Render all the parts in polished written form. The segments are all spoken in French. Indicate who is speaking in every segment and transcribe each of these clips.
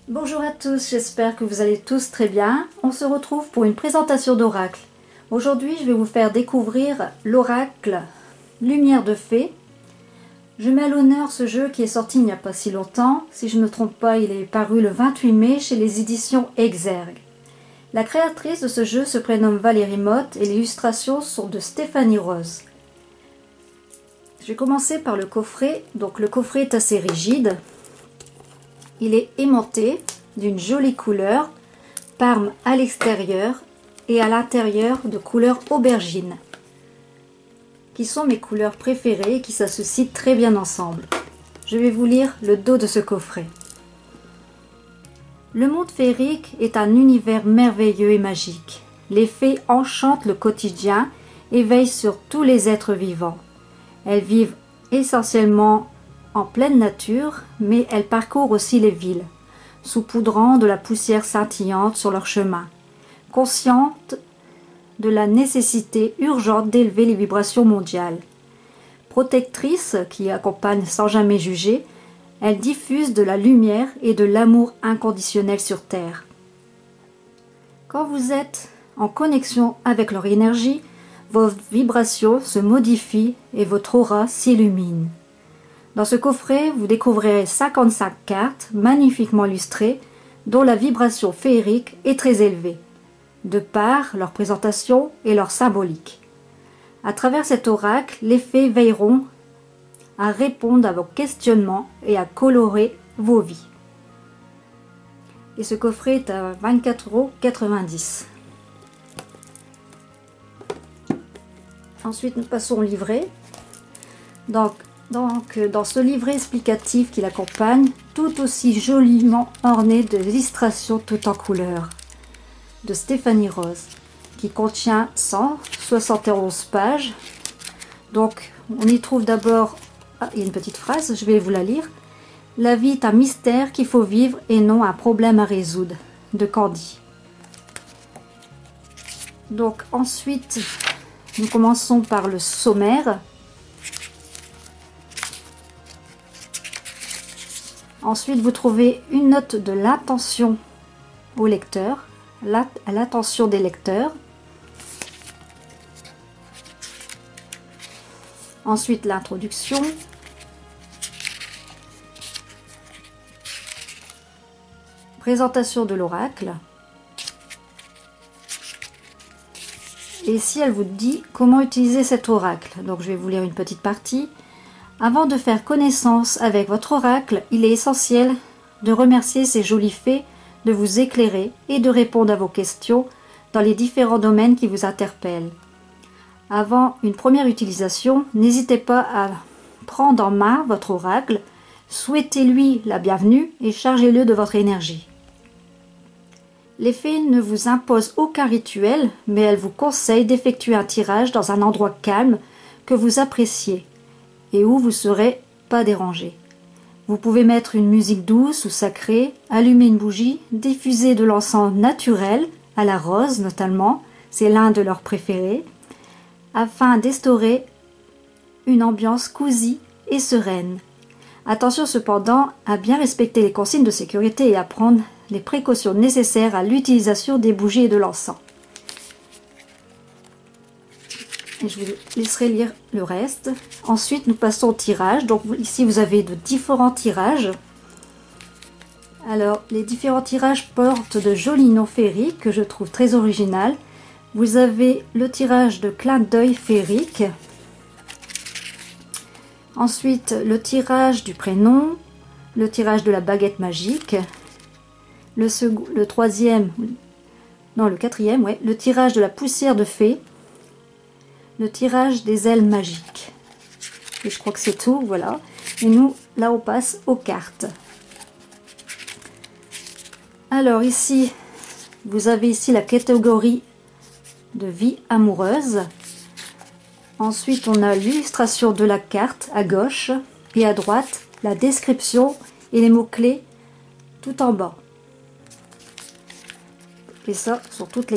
Speaker 1: Bonjour à tous, j'espère que vous allez tous très bien. On se retrouve pour une présentation d'oracle. Aujourd'hui, je vais vous faire découvrir l'oracle Lumière de Fée. Je mets à l'honneur ce jeu qui est sorti il n'y a pas si longtemps. Si je ne me trompe pas, il est paru le 28 mai chez les éditions Exergue. La créatrice de ce jeu se prénomme Valérie Motte et les illustrations sont de Stéphanie Rose. Je vais commencer par le coffret. Donc le coffret est assez rigide. Il est aimanté d'une jolie couleur, parme à l'extérieur et à l'intérieur de couleur aubergine, qui sont mes couleurs préférées et qui s'associent très bien ensemble. Je vais vous lire le dos de ce coffret. Le monde féerique est un univers merveilleux et magique. Les fées enchantent le quotidien et veillent sur tous les êtres vivants. Elles vivent essentiellement en pleine nature, mais elles parcourent aussi les villes, saupoudrant de la poussière scintillante sur leur chemin, conscientes de la nécessité urgente d'élever les vibrations mondiales. Protectrices qui accompagnent sans jamais juger, elles diffusent de la lumière et de l'amour inconditionnel sur Terre. Quand vous êtes en connexion avec leur énergie, vos vibrations se modifient et votre aura s'illumine. Dans ce coffret, vous découvrirez 55 cartes magnifiquement illustrées dont la vibration féerique est très élevée, de par leur présentation et leur symbolique. À travers cet oracle, les fées veilleront à répondre à vos questionnements et à colorer vos vies. Et ce coffret est à 24,90 €. Ensuite, nous passons au livret. Donc, dans ce livret explicatif qui l'accompagne, tout aussi joliment orné de illustrations tout en couleurs, de Stéphanie Rose, qui contient 171 pages. Donc, on y trouve d'abord, il y a une petite phrase, je vais vous la lire. « La vie est un mystère qu'il faut vivre et non un problème à résoudre » de Candy. Donc, ensuite, nous commençons par le sommaire. Ensuite, vous trouvez une note de l'intention au lecteur, à l'attention des lecteurs. Ensuite, l'introduction. Présentation de l'oracle. Et ici, elle vous dit comment utiliser cet oracle. Donc, je vais vous lire une petite partie. Avant de faire connaissance avec votre oracle, il est essentiel de remercier ces jolies fées de vous éclairer et de répondre à vos questions dans les différents domaines qui vous interpellent. Avant une première utilisation, n'hésitez pas à prendre en main votre oracle, souhaitez-lui la bienvenue et chargez-le de votre énergie. Les fées ne vous imposent aucun rituel, mais elles vous conseillent d'effectuer un tirage dans un endroit calme que vous appréciez et où vous ne serez pas dérangé. Vous pouvez mettre une musique douce ou sacrée, allumer une bougie, diffuser de l'encens naturel, à la rose notamment, c'est l'un de leurs préférés, afin d'instaurer une ambiance cosy et sereine. Attention cependant à bien respecter les consignes de sécurité et à prendre les précautions nécessaires à l'utilisation des bougies et de l'encens. Et je vous laisserai lire le reste. Ensuite, nous passons au tirage. Donc ici, vous avez de différents tirages. Alors, les différents tirages portent de jolis noms féeriques que je trouve très original. Vous avez le tirage de clin d'œil féerique. Ensuite, le tirage du prénom. Le tirage de la baguette magique. Le quatrième, ouais, le tirage de la poussière de fée. Le tirage des ailes magiques. Et je crois que c'est tout, voilà. Et nous, là, on passe aux cartes. Alors ici, vous avez ici la catégorie de vie amoureuse. Ensuite, on a l'illustration de la carte à gauche et à droite, la description et les mots-clés tout en bas. Et ça, sur toutes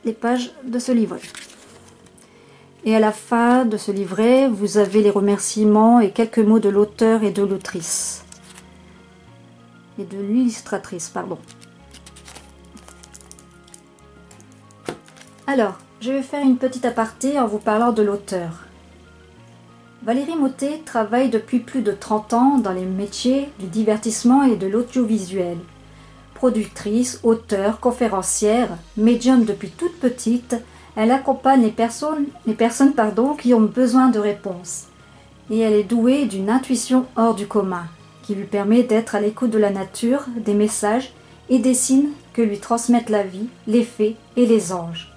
Speaker 1: les pages de ce livret. Et à la fin de ce livret, vous avez les remerciements et quelques mots de l'auteur et de l'autrice. et de l'illustratrice, pardon. Alors, je vais faire une petite aparté en vous parlant de l'auteur. Valérie Mottet travaille depuis plus de 30 ans dans les métiers du divertissement et de l'audiovisuel. Productrice, auteure, conférencière, médium depuis toute petite, elle accompagne les personnes qui ont besoin de réponses. Et elle est douée d'une intuition hors du commun, qui lui permet d'être à l'écoute de la nature, des messages et des signes que lui transmettent la vie, les fées et les anges.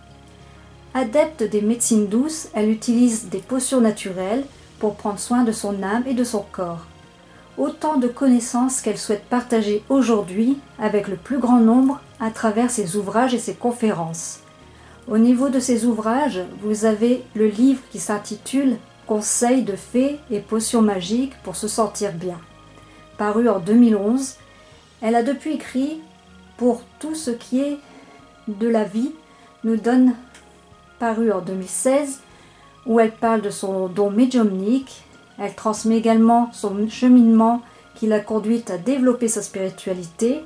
Speaker 1: Adepte des médecines douces, elle utilise des potions naturelles pour prendre soin de son âme et de son corps. Autant de connaissances qu'elle souhaite partager aujourd'hui avec le plus grand nombre à travers ses ouvrages et ses conférences. Au niveau de ses ouvrages, vous avez le livre qui s'intitule « Conseils de fées et potions magiques pour se sentir bien ». Paru en 2011, elle a depuis écrit « Pour tout ce qui est de la vie » nous donne paru en 2016, où elle parle de son don médiumnique. Elle transmet également son cheminement qui l'a conduite à développer sa spiritualité.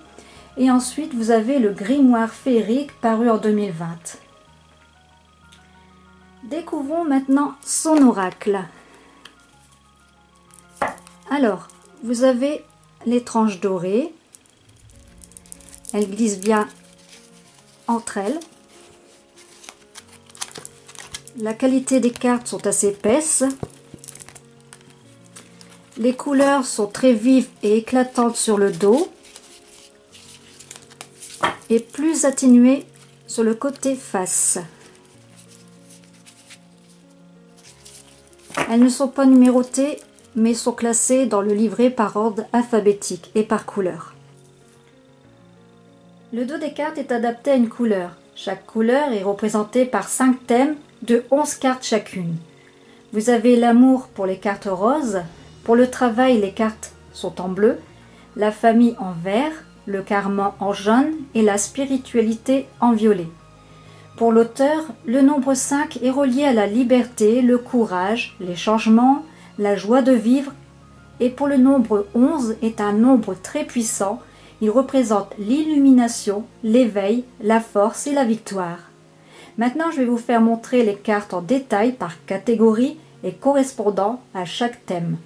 Speaker 1: Et ensuite, vous avez le grimoire féerique paru en 2020. Découvrons maintenant son oracle. Alors, vous avez les tranches dorées. Elles glissent bien entre elles. La qualité des cartes sont assez épaisses. Les couleurs sont très vives et éclatantes sur le dos et plus atténuées sur le côté face. Elles ne sont pas numérotées mais sont classées dans le livret par ordre alphabétique et par couleur. Le dos des cartes est adapté à une couleur. Chaque couleur est représentée par 5 thèmes de 11 cartes chacune. Vous avez l'amour pour les cartes roses, pour le travail les cartes sont en bleu, la famille en vert, le karma en jaune et la spiritualité en violet. Pour l'auteur, le nombre 5 est relié à la liberté, le courage, les changements, la joie de vivre, et pour le nombre 11 est un nombre très puissant, il représente l'illumination, l'éveil, la force et la victoire. Maintenant, je vais vous faire montrer les cartes en détail par catégorie et correspondant à chaque thème.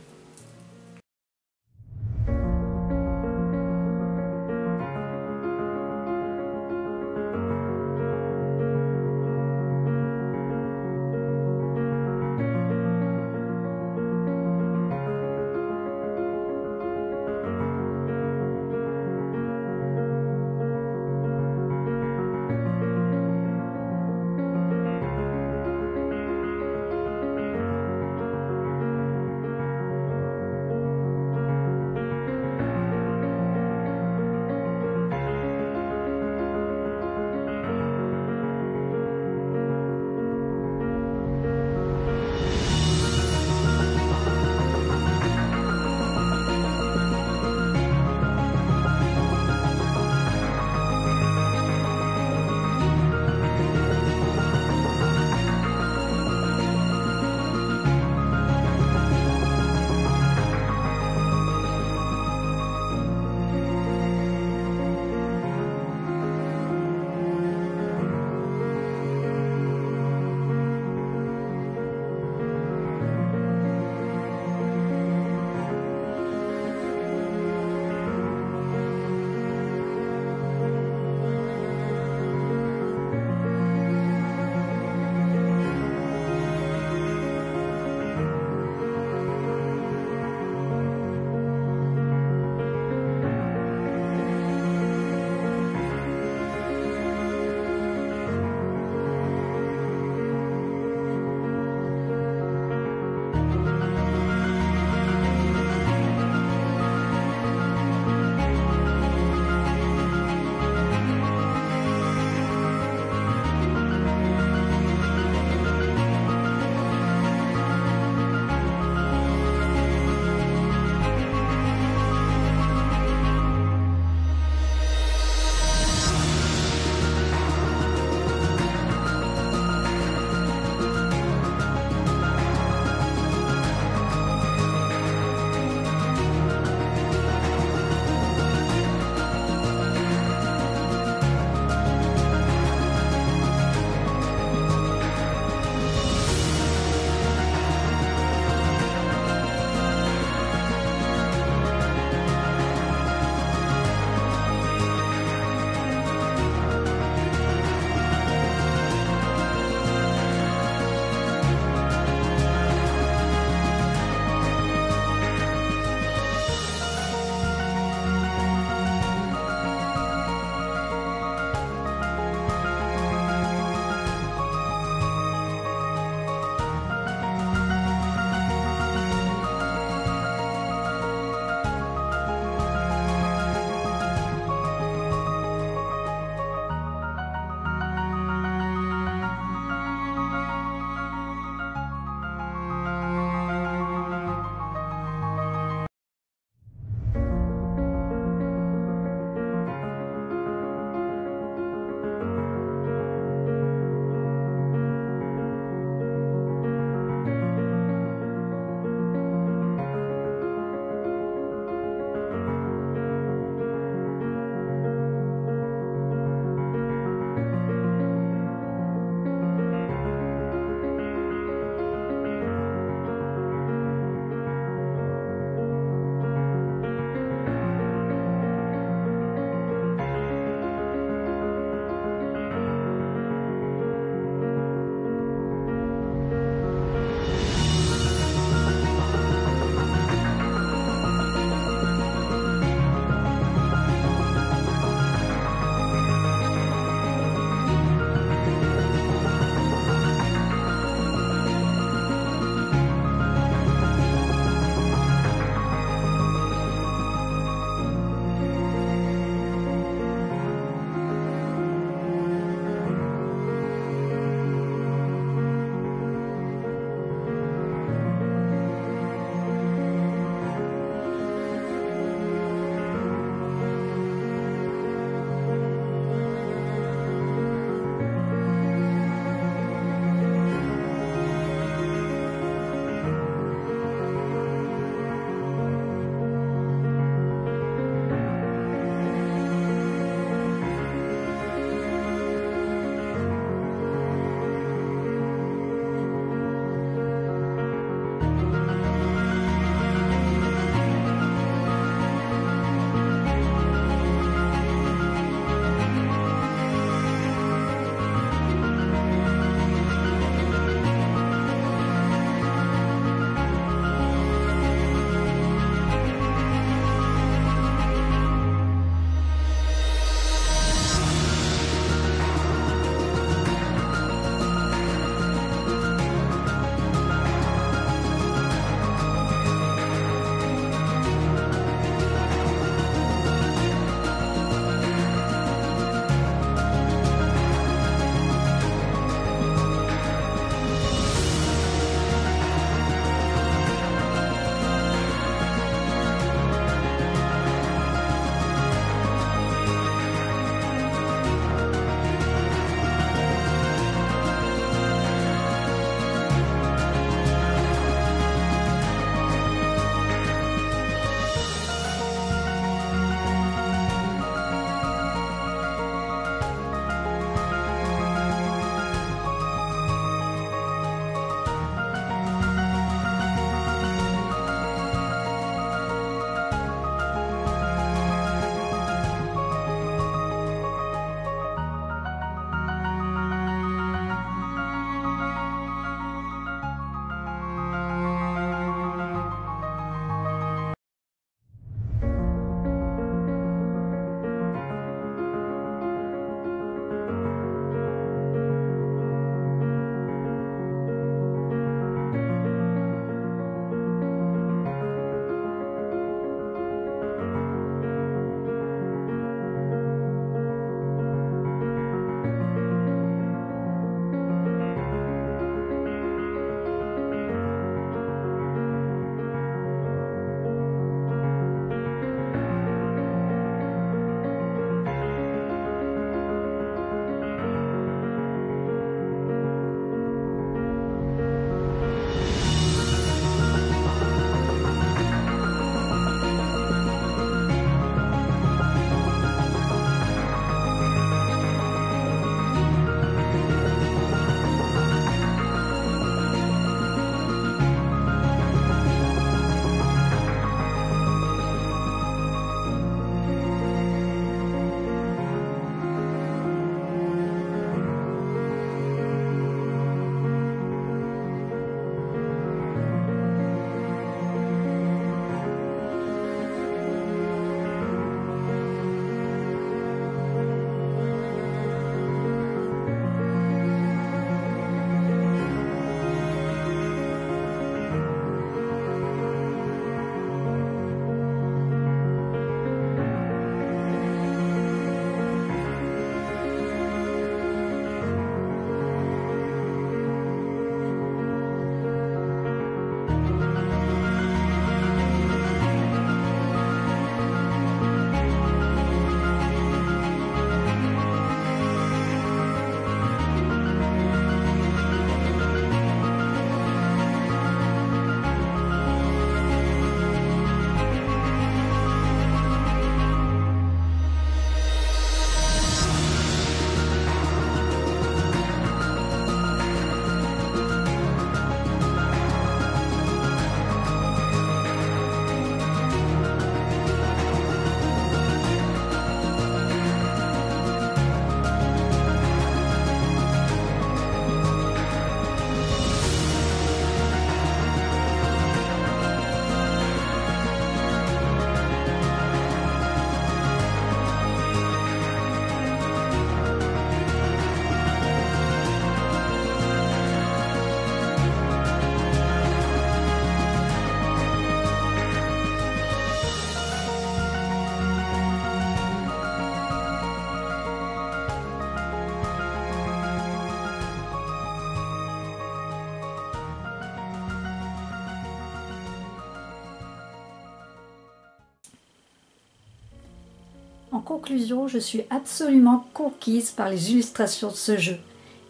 Speaker 1: En conclusion, je suis absolument conquise par les illustrations de ce jeu.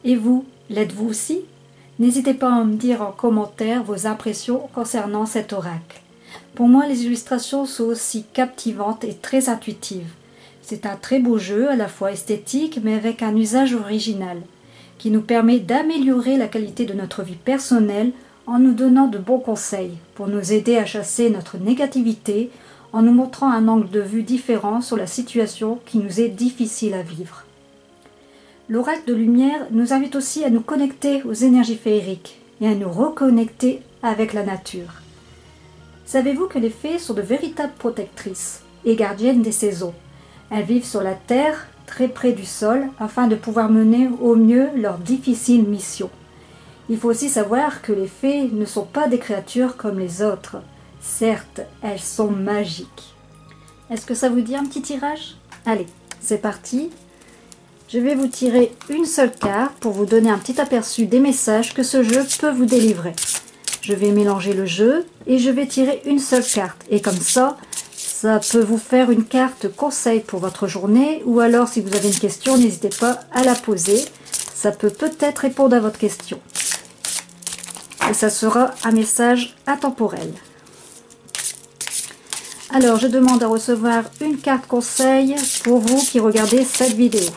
Speaker 1: Et vous, l'êtes-vous aussi? N'hésitez pas à me dire en commentaire vos impressions concernant cet oracle. Pour moi, les illustrations sont aussi captivantes et très intuitives. C'est un très beau jeu, à la fois esthétique, mais avec un usage original, qui nous permet d'améliorer la qualité de notre vie personnelle en nous donnant de bons conseils, pour nous aider à chasser notre négativité, en nous montrant un angle de vue différent sur la situation qui nous est difficile à vivre. L'oracle de lumière nous invite aussi à nous connecter aux énergies féeriques et à nous reconnecter avec la nature. Savez-vous que les fées sont de véritables protectrices et gardiennes des saisons? Elles vivent sur la terre, très près du sol, afin de pouvoir mener au mieux leur difficile mission. Il faut aussi savoir que les fées ne sont pas des créatures comme les autres. Certes, elles sont magiques. Est-ce que ça vous dit un petit tirage? Allez, c'est parti. Je vais vous tirer une seule carte pour vous donner un petit aperçu des messages que ce jeu peut vous délivrer. Je vais mélanger le jeu et je vais tirer une seule carte. Et comme ça peut vous faire une carte conseil pour votre journée. Ou alors, si vous avez une question, n'hésitez pas à la poser. Ça peut peut-être répondre à votre question. Et ça sera un message intemporel. Alors, je demande à recevoir une carte conseil pour vous qui regardez cette vidéo.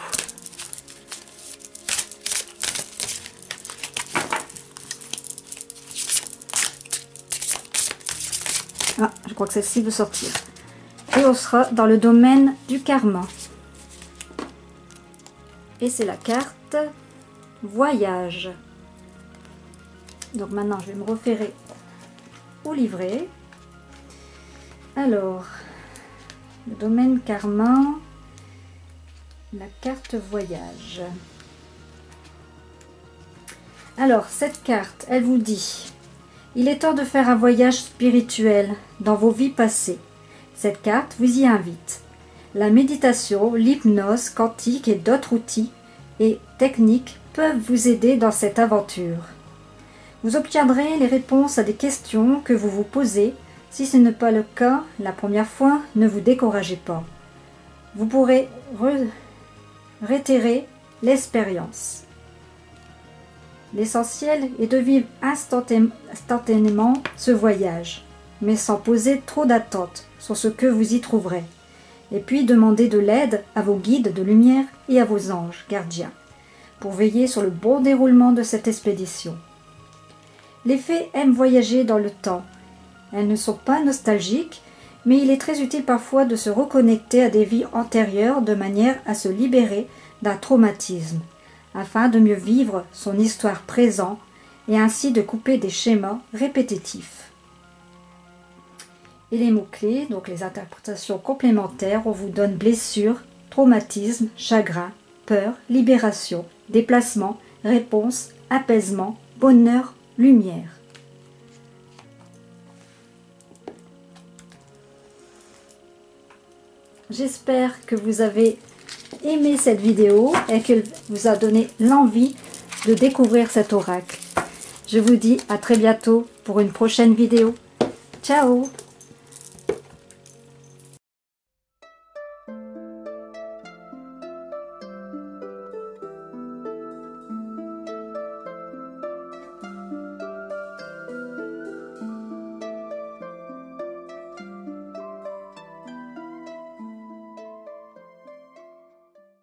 Speaker 1: Ah, je crois que celle-ci veut sortir. Et on sera dans le domaine du karma. Et c'est la carte voyage. Donc maintenant, je vais me référer au livret. Alors, le domaine karma, la carte voyage. Alors, cette carte, elle vous dit: il est temps de faire un voyage spirituel dans vos vies passées. Cette carte vous y invite. La méditation, l'hypnose quantique et d'autres outils et techniques peuvent vous aider dans cette aventure. Vous obtiendrez les réponses à des questions que vous vous posez. Si ce n'est pas le cas la première fois, ne vous découragez pas. Vous pourrez réitérer l'expérience. L'essentiel est de vivre instantanément ce voyage, mais sans poser trop d'attentes sur ce que vous y trouverez. Et puis demandez de l'aide à vos guides de lumière et à vos anges gardiens, pour veiller sur le bon déroulement de cette expédition. Les fées aiment voyager dans le temps. Elles ne sont pas nostalgiques, mais il est très utile parfois de se reconnecter à des vies antérieures de manière à se libérer d'un traumatisme, afin de mieux vivre son histoire présente et ainsi de couper des schémas répétitifs. Et les mots-clés, donc les interprétations complémentaires, on vous donne blessure, traumatisme, chagrin, peur, libération, déplacement, réponse, apaisement, bonheur, lumière. J'espère que vous avez aimé cette vidéo et qu'elle vous a donné l'envie de découvrir cet oracle. Je vous dis à très bientôt pour une prochaine vidéo. Ciao!